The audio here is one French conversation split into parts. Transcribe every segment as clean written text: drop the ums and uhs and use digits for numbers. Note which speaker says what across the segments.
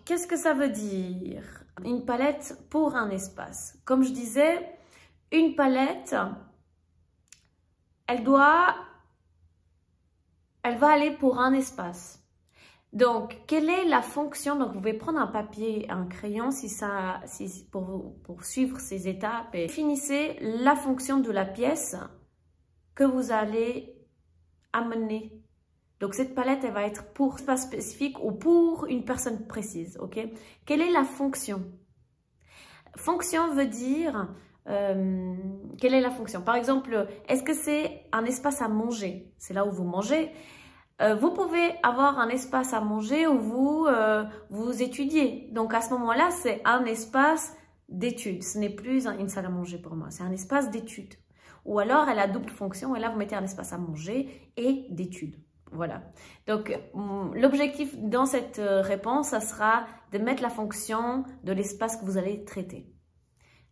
Speaker 1: qu'est-ce que ça veut dire? Une palette pour un espace. Comme je disais, une palette, elle va aller pour un espace. Donc, quelle est la fonction? Donc, vous pouvez prendre un papier, un crayon pour suivre ces étapes et définissez la fonction de la pièce que vous allez amener. Donc, cette palette, elle va être pour un espace spécifique ou pour une personne précise, ok? Quelle est la fonction? Fonction veut dire, quelle est la fonction? Par exemple, est-ce que c'est un espace à manger? C'est là où vous mangez. Vous pouvez avoir un espace à manger où vous étudiez. Donc, à ce moment-là, c'est un espace d'études. Ce n'est plus une salle à manger pour moi. C'est un espace d'études. Ou alors, elle a double fonction. Et là, vous mettez un espace à manger et d'études. Voilà. Donc, l'objectif dans cette réponse, ça sera de mettre la fonction de l'espace que vous allez traiter.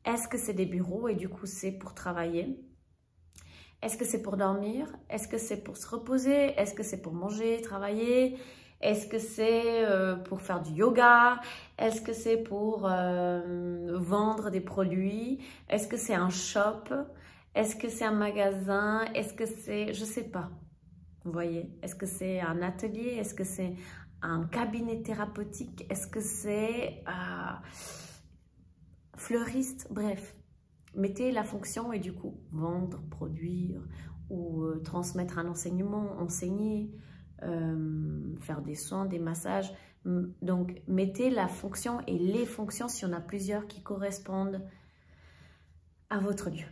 Speaker 1: Est-ce que c'est des bureaux et du coup, c'est pour travailler? Est-ce que c'est pour dormir? Est-ce que c'est pour se reposer? Est-ce que c'est pour manger, travailler? Est-ce que c'est pour faire du yoga? Est-ce que c'est pour vendre des produits? Est-ce que c'est un shop? Est-ce que c'est un magasin? Est-ce que c'est... Je ne sais pas. Vous voyez? Est-ce que c'est un atelier? Est-ce que c'est un cabinet thérapeutique? Est-ce que c'est fleuriste? Bref. Mettez la fonction et du coup, vendre, produire ou transmettre un enseignement, enseigner, faire des soins, des massages. Donc, mettez la fonction et les fonctions, s'il y en a plusieurs qui correspondent à votre lieu.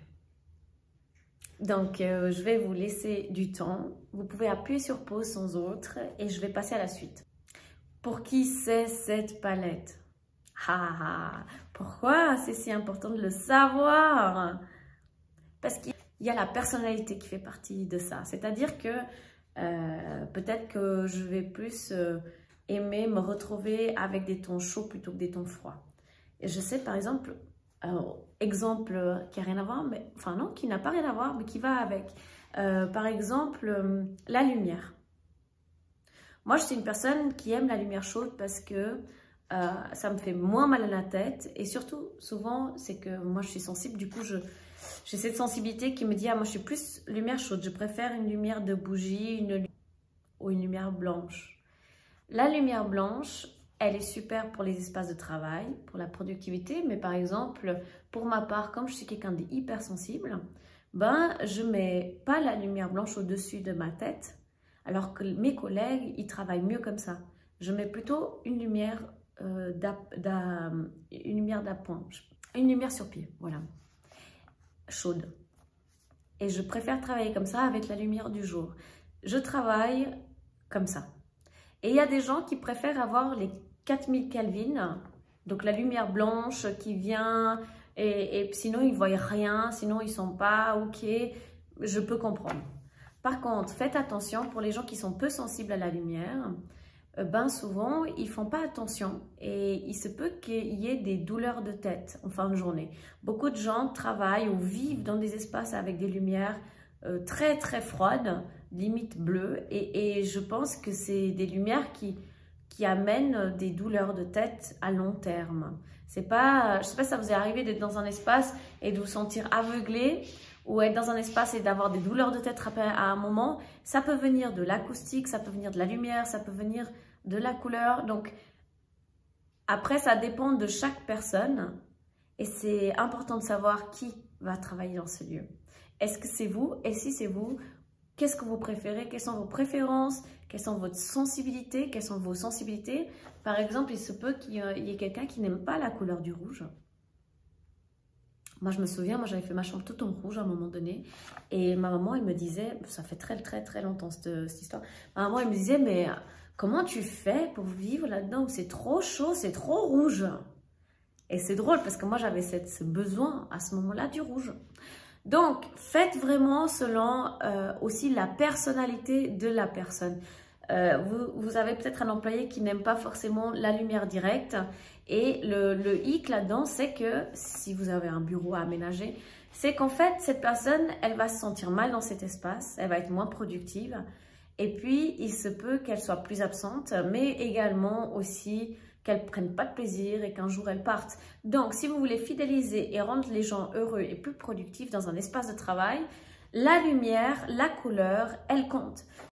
Speaker 1: Donc, je vais vous laisser du temps. Vous pouvez appuyer sur pause sans autre et je vais passer à la suite. Pour qui c'est cette palette? Pourquoi c'est si important de le savoir? Parce qu'il y a la personnalité qui fait partie de ça. C'est-à-dire que peut-être que je vais plus aimer me retrouver avec des tons chauds plutôt que des tons froids. Et je sais par exemple, exemple qui n'a rien à voir, mais enfin non, qui n'a pas rien à voir, mais qui va avec. Par exemple, la lumière. Moi, je suis une personne qui aime la lumière chaude parce que ça me fait moins mal à la tête et surtout, souvent, c'est que moi, je suis sensible. Du coup, j'ai cette sensibilité qui me dit « Ah, moi, je suis plus lumière chaude. Je préfère une lumière de bougie ou une lumière blanche. » La lumière blanche, elle est super pour les espaces de travail, pour la productivité. Mais par exemple, pour ma part, comme je suis quelqu'un d'hypersensible, ben, je ne mets pas la lumière blanche au-dessus de ma tête alors que mes collègues, ils travaillent mieux comme ça. Je mets plutôt une lumière d'appoint, une lumière sur pied, voilà, chaude. Et je préfère travailler comme ça avec la lumière du jour. Je travaille comme ça. Et il y a des gens qui préfèrent avoir les 4000 Kelvin, donc la lumière blanche qui vient, et sinon ils ne voient rien, sinon ils ne sont pas OK, je peux comprendre. Par contre, faites attention pour les gens qui sont peu sensibles à la lumière. Ben souvent, ils ne font pas attention et il se peut qu'il y ait des douleurs de tête en fin de journée. Beaucoup de gens travaillent ou vivent dans des espaces avec des lumières très très froides, limite bleues, et je pense que c'est des lumières qui amènent des douleurs de tête à long terme. C'est pas, je ne sais pas si ça vous est arrivé d'être dans un espace et de vous sentir aveuglé, ou être dans un espace et d'avoir des douleurs de tête à un moment. Ça peut venir de l'acoustique, ça peut venir de la lumière, ça peut venir de la couleur. Donc, après, ça dépend de chaque personne et c'est important de savoir qui va travailler dans ce lieu. Est-ce que c'est vous? Et si c'est vous, qu'est-ce que vous préférez? Quelles sont vos préférences? Quelles sont votre sensibilité? Quelles sont vos sensibilités? Par exemple, il se peut qu'il y ait quelqu'un qui n'aime pas la couleur du rouge. Moi, je me souviens, moi, j'avais fait ma chambre toute en rouge à un moment donné. Et ma maman, elle me disait, ça fait très longtemps cette histoire. Ma maman, elle me disait, mais comment tu fais pour vivre là-dedans où c'est trop chaud, c'est trop rouge? Et c'est drôle parce que moi, j'avais ce besoin à ce moment-là du rouge. Donc, faites vraiment selon aussi la personnalité de la personne. Vous avez peut-être un employé qui n'aime pas forcément la lumière directe. Et le hic là-dedans, c'est que si vous avez un bureau à aménager, c'est qu'en fait, cette personne, elle va se sentir mal dans cet espace, elle va être moins productive. Et puis, il se peut qu'elle soit plus absente, mais également aussi qu'elles ne prennent pas de plaisir et qu'un jour elles partent. Donc, si vous voulez fidéliser et rendre les gens heureux et plus productifs dans un espace de travail, la lumière, la couleur, elle compte.